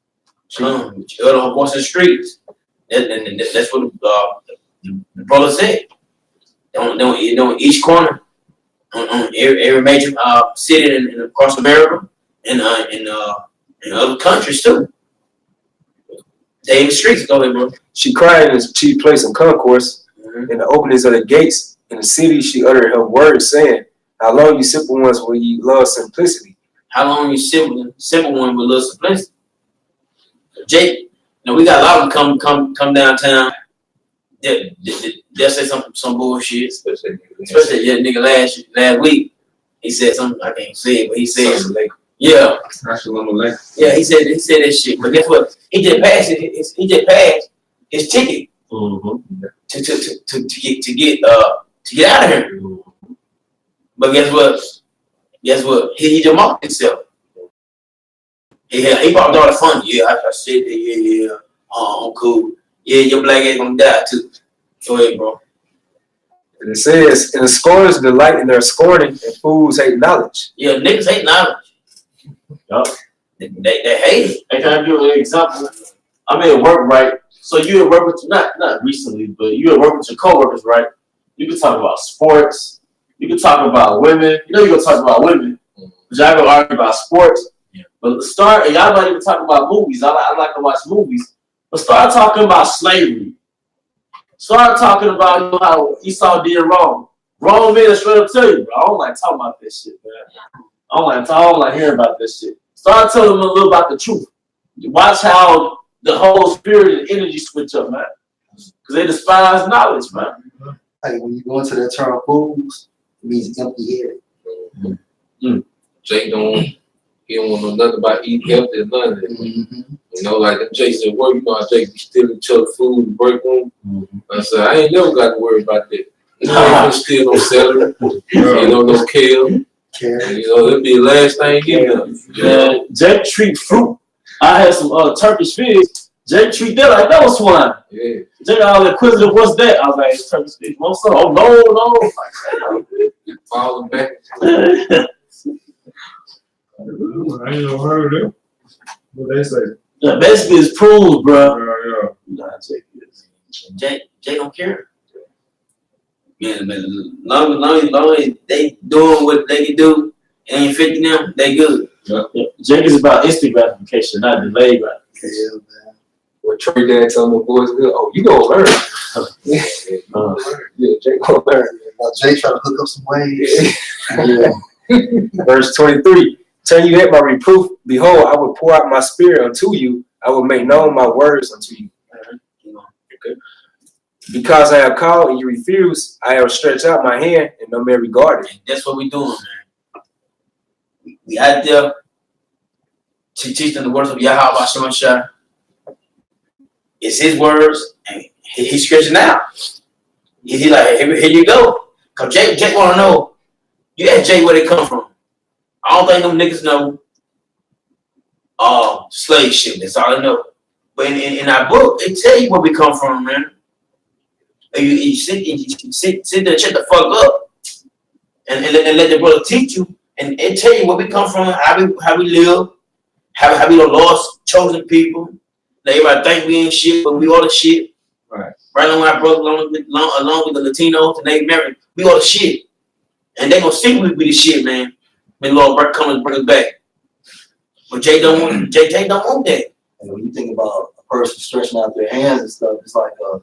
She uttered her voice in the streets. That's what the brother said. On each corner, on every major city in across America, and in other countries too. They in the streets, go ahead, bro. She cried in the chief place of concourse, in the openings of the gates. In the city, she uttered her words, saying, how long you simple ones will you love simplicity? How long you simple one will love simplicity? Jake, we got a lot of them come downtown. They'll say some bullshit. Especially nigga last week. He said something, I can't say it, but he said yeah. Yeah, he said that shit. But guess what? He just passed his ticket to get out of here. But guess what? He just mocked himself. He popped all the fun. Yeah, I said that. Yeah. I'm cool. Yeah, your black ass gonna die too. Go ahead, bro. And it says, and the scorners delight in their scorning, and fools hate knowledge. Yeah, niggas hate knowledge. Yup. They hate it. Hey, can I give you an example? I'm at work, right? So you at work with not recently, but you at work with your coworkers, right? You can talk about sports. You can talk about women. You know you're gonna talk about women. But y'all gonna argue about sports. Yeah. But start, and y'all not even talking about movies. I like to watch movies. But start talking about slavery. Start talking about how Esau did wrong. Wrong man straight up tell you, bro. I don't like talking about this shit, man. I don't like hearing about this shit. Start telling them a little about the truth. Watch how the whole spirit and energy switch up, man. Because they despise knowledge, man. Like when you go into that term fools, it means empty headed. Jake he don't want to know nothing about eating healthy or none of that. You know, like if Jake said, work, you know how Jake be stealing each other food in the break room. I said, I ain't never got to worry about that. You know, I ain't steal no celery, no kale. You know, it'll be the last thing you know. Man, Jake treat fruit. I had some Turkish figs. Jake treat that like that was swine. Yeah. Jake all inquisitive, what's that? I was like, it's Turkish figs. What's up? Oh, no. Falling back. I ain't never heard of it. What they say? Yeah, basically, it's prunes, bro. Yeah. Nah, Jake is. Jay don't care. Man, long as they doing what they can do, it ain't affecting them, they good. Yeah. Jake is about instant gratification, not delayed gratification. Yeah, man. What Trey Dad told my boys, oh, you gonna learn. Yeah, Jake gonna learn. Now Jay trying to hook up some waves. Yeah. Verse 23. Turn you at my reproof. Behold, I will pour out my spirit unto you. I will make known my words unto you. Okay. Because I have called and you refuse, I have stretched out my hand and no man regarded. And that's what we doing, man. We out there to teach them the words of Yahweh Shemashah. It's his words, and he's stretching out. He like, here you go. Cause Jake wanna know. You ask Jake where they come from. I don't think them niggas know slave shit. That's all they know. But in our book, they tell you where we come from, man. And you sit there and shut the fuck up and let the brother teach you and tell you where we come from, how we live, how we the lost chosen people. Now everybody think we ain't shit, but we all the shit. Right. Right along with our brother, along with the Latinos and Native Americans, we all the shit. And they gonna see we be the shit, man. When the Lord come and bring us back. But Jay don't want that. And when you think about a person stretching out their hands and stuff, it's like a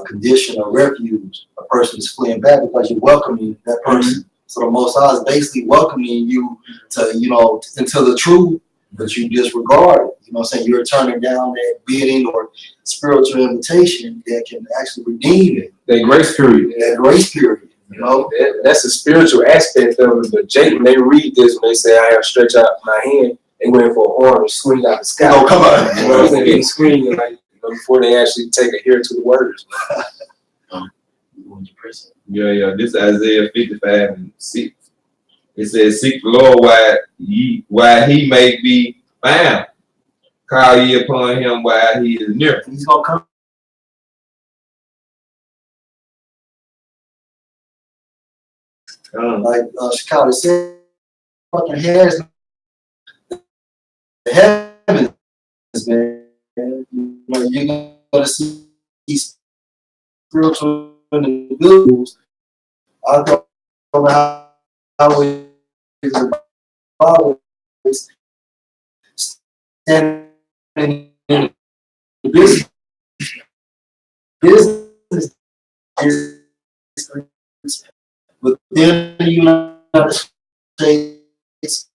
condition of refuge. A person is fleeing back because you're welcoming that person. So the Most High is basically welcoming you to, into the truth that you disregarded. You know what I'm saying? You're turning down that bidding or spiritual invitation that can actually redeem it. That grace period. That grace period. That's a spiritual aspect of it. But Jake, when they read this, when they say, I have stretched out my hand, they went for a horn and swing out the sky. Oh, come on. You know what I'm saying? Screaming like, before they actually take a ear to the words. Yeah. This is Isaiah 55:6. It says, seek the Lord while he may be found. Call ye upon him while he is near. He's going to come. Like Chicago said, fucking hairs, the heavens, man. You're gonna see spiritual individuals. I don't know how it is standing in business within the United States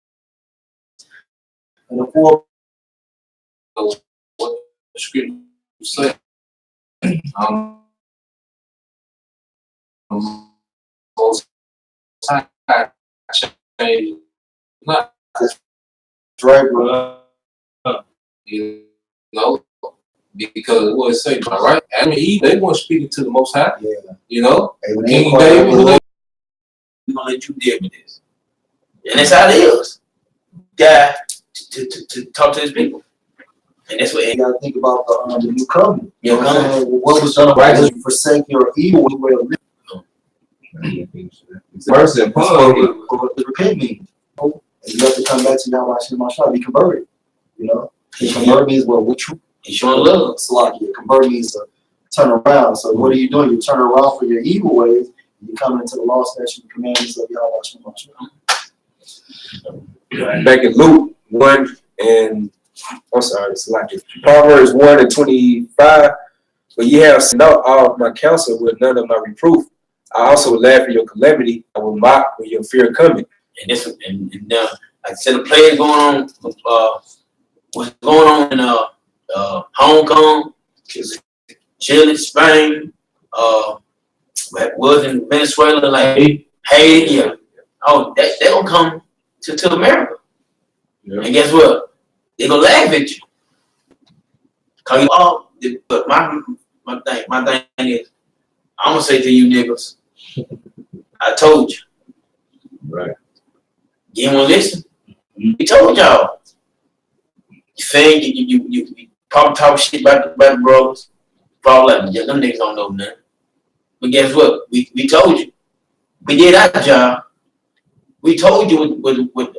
and the four. What the scripture say? Most high change not. That's right, bro. You know, because what it say, right? Adam and Eve, they weren't speaking to the Most High. Yeah. You know, Hey, when King they David, inquire, We're gonna let you deal with this. And that's how it is. God to talk to his people. And that's what you gotta think about the new covenant. Yeah, come on. What was done right to forsake your evil way of living. Mercy upon him. What does repent mean? And you have to come back to Yahweh Hashem Mashah, be converted. You know, and convert means what? What truth? He's showing love. Salakia. Convert means to turn around. So what are you doing? You turn around for your evil ways. And you come into the law, statutes, and commandments of Yahweh Hashem Mashah. Back in Luke 1 and it's like Proverbs 1 and 25. But ye have not all of my counsel with none of my reproof. I also laugh at your calamity. I will mock when your fear coming. And this, and like I said, the plays going on. What's going on in Hong Kong, Chile, Spain, was in Venezuela, like Haiti. Yeah. Oh, they gonna come to America. Yeah. And guess what? They gonna laugh at you. Cause you but my thing is, I'm gonna say to you niggas, I told you. Right. You ain't wanna listen. We told y'all. You think you probably talk shit about the brothers. Probably like, yeah, them niggas don't know nothing. But guess what? We told you. We did our job. We told you what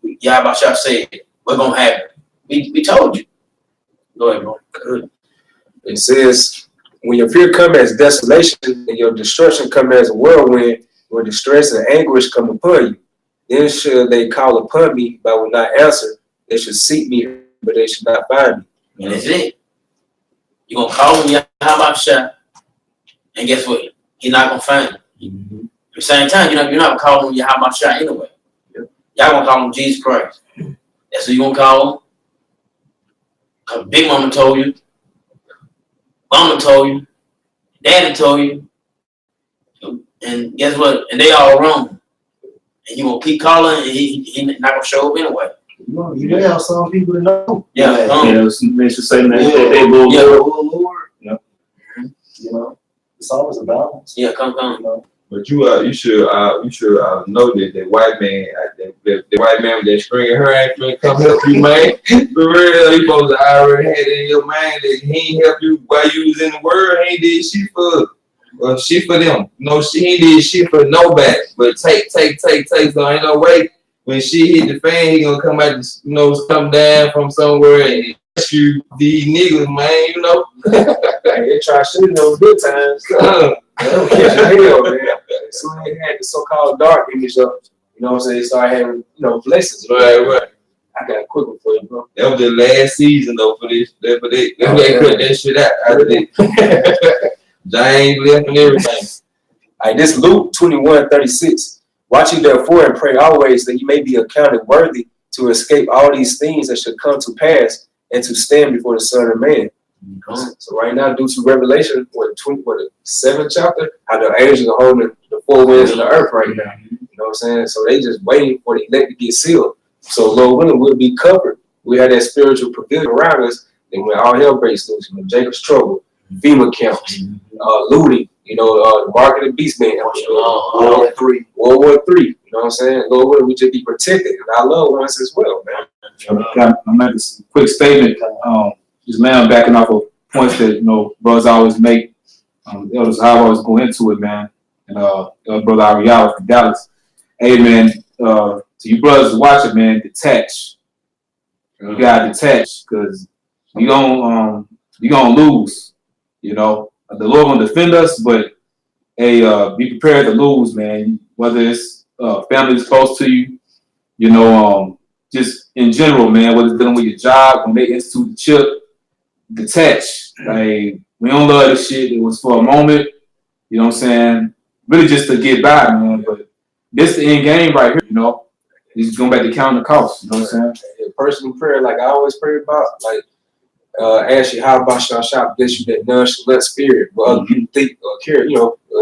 Yahweh said. What's gonna happen? We told you. Go ahead, bro. Good. It says, when your fear come as desolation and your destruction come as a whirlwind, when distress and anguish come upon you, then should they call upon me, but I will not answer. They should seek me, but they should not find me. And that's it. You're gonna call him Yahweh, and guess what? He's not gonna find you. Mm-hmm. At the same time, you're not gonna call him Yahweh anyway. Yep. Y'all gonna call him Jesus Christ. That's what you gonna call him. Cause Big Mama told you, Mama told you, Daddy told you, and guess what? And they all wrong. And you gonna keep calling, and he not gonna show up anyway. No, you may have some people that know. Yeah, they should say that they Lord. Yeah, Lord. Yeah. Mm-hmm. You know, it's always a balance. Yeah, come. You know? But you should know that the white man, the white man with that string of hair ain't finna come help you, man. For real, you supposed to already have it in your mind that he ain't help you while you was in the world. He ain't did shit for them. No, she ain't did shit for nobody. But take. So ain't no way when she hit the fan, he gonna come out, come down from somewhere and you these niggas, man. You know, they try shooting those good times. Hell, man. So they had the so-called dark image of, what I'm saying, they started having, blessings. Right. I got a quick one for you, bro. That was the last season, though, for this. They cut that shit out of it. James left and everything. All right, this Luke 21:36. Watch ye therefore and pray always that ye may be accounted worthy to escape all these things that should come to pass and to stand before the Son of Man. Mm-hmm. So right now, due to Revelation, the 7th chapter, how the angels are holding the four winds of the earth right now. You know what I'm saying? So they just waiting for the elect to get sealed. So Lord willing, we'll be covered. We have that spiritual pavilion around us. And when all hell breaks loose, Jacob's trouble, FEMA camps, looting, the mark of the beast man, World War III. You know what I'm saying? Lord willing, we just be protected and our loved ones as well, man. I'll make a quick statement. Just man backing off of points that brothers always make. Elders I always go into it, man. And brother Ariel from Dallas. Hey man, to you brothers watching, man, detach. You gotta detach because you gonna lose. The Lord gonna defend us, but hey, be prepared to lose, man. Whether it's family that's close to you, just in general, man. Whether it's dealing with your job, when they institute the chip. Detach. Like, we don't love this shit. It was for a moment. You know what I'm saying? Really just to get by, man. But this the end game right here, It's going back to counting the cost. You know what I'm saying? Personal prayer, like I always pray about, like ask you how about y'all shop bless you that nonchalant spirit, but other people think or care,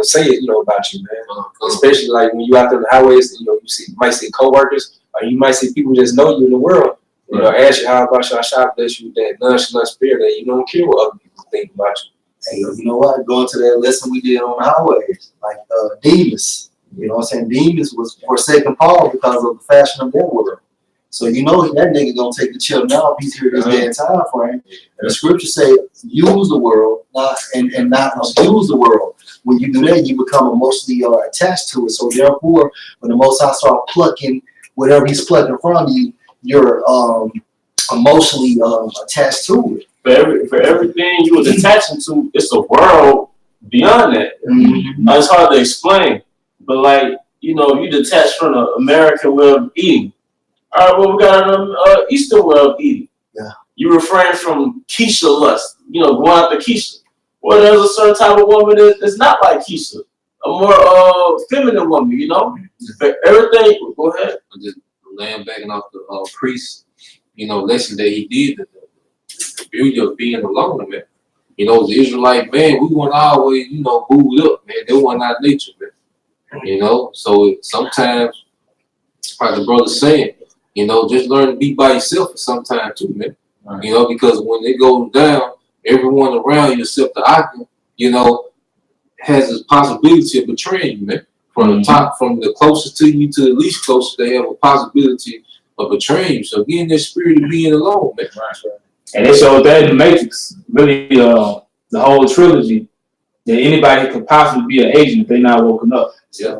say it, about you, man. Especially like when you out there on the highways, you might see coworkers, or you might see people just know you in the world. Ask you how about y'all shop bless you that nonchalant spirit that you don't care what other people think about you. Hey, you know what? Going to that lesson we did on the highways, like Demas. You know what I'm saying? Demas was forsaking Paul because of the fashion of their world. So that nigga gonna take the chip now if he's here this day and time frame. And the scripture say, use the world, not abuse the world. When you do that, you become emotionally attached to it. So therefore, when the Most High start plucking whatever he's plucking from you, you're emotionally attached to it. For everything you was attaching to, it's a world beyond that. It's hard to explain. But like, you know, you detach from the American way of eating. All right, well, we got an Eastern way of eating. Yeah. You refrain from Keisha lust, you know, going after Keisha. Well, there's a certain type of woman that's not like Keisha, a more feminine woman, you know. For everything, go ahead. Just laying back off the priest, you know, lesson that he did, the beauty of being alone, man. You know, the Israelite man, we weren't always, you know, booed up, man. They weren't our nature, man. You know, so sometimes, like the brother's saying, you know, just learn to be by yourself sometimes too, man. Right. You know, because when it goes down, everyone around you except the icon, you know, has this possibility of betraying you, man. From the top, from the closest to you to the least closest, they have a possibility of betraying you. So get in that spirit of being alone, man. Right. And it showed that in the Matrix, really, the whole trilogy, that anybody could possibly be an agent if they're not woken up. Yeah.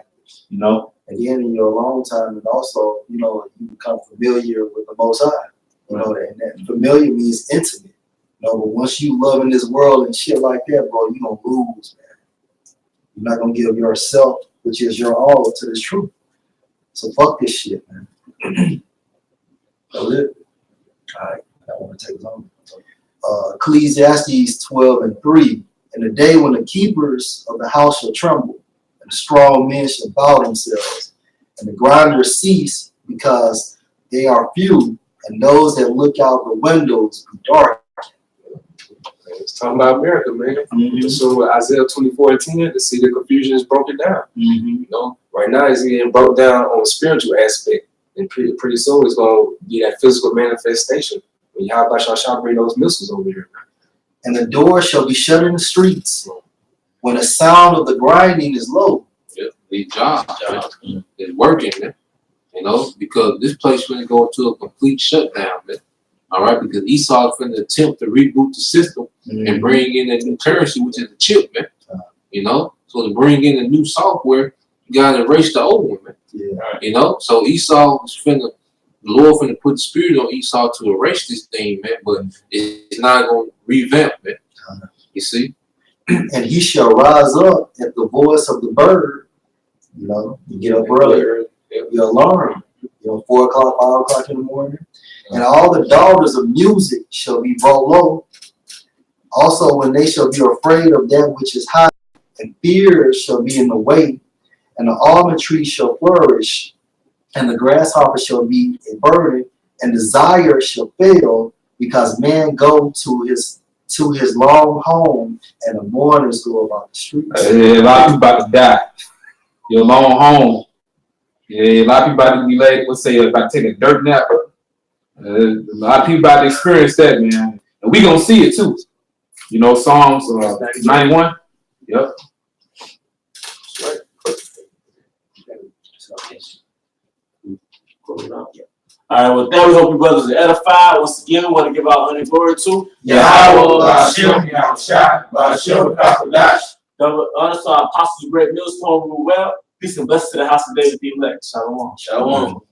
You know? Again, in your alone time, and also, you know, you become familiar with the Most High. You know, and that familiar means intimate. You know, but once you love in this world and shit like that, bro, you gonna lose, man. You're not gonna give yourself, which is your all, to this truth. So fuck this shit, man. That's it. All right, I want to take it on. Ecclesiastes 12:3. In the day when the keepers of the house shall tremble, and the strong men shall bow themselves, and the grinders cease because they are few, and those that look out the windows be dark. It's talking about America, man. So Isaiah 24:10, to see the confusion is broken down. You know, right now it's getting broke down on a spiritual aspect, and pretty soon it's gonna be that physical manifestation. When Yahweh shall bring those missiles over here. And the door shall be shut in the streets when the sound of the grinding is low. Yeah, these jobs is working, man. You know, because this place going to go into a complete shutdown, man. All right, because Esau is going to attempt to reboot the system and bring in a new currency, which is the chip, man. You know, so to bring in a new software, you got to erase the old one, man. Yeah. You know, so Esau is the Lord finna put the spirit on Esau to erase this thing, man, but it's not going to revamp, man. You see? And he shall rise up at the voice of the bird. You know, you get up early, your alarm, you know, 4 o'clock, 5 o'clock in the morning. And all the daughters of music shall be brought low. Also, when they shall be afraid of that which is high, and fear shall be in the way, and the almond tree shall flourish, and the grasshopper shall be a burden, and desire shall fail, because man go to his long home, and the mourners go about the streets. A lot of people about to die. Your long home. Yeah, a lot of people about to be like, let's say, about to take a dirt nap. A lot of people about to experience that, man. And we gonna see it too. You know, Psalms 91. Yep. That's right. All right, with that, we hope you brothers are edified. Once again, we want to give our honor and glory to Yahweh, Ba'ashem, Yahushua, Ba'ashem, Kakodash. double honor to our apostles, great millstone, rule well. Peace and blessings to the house of David, the elect. Shalom. Shalom.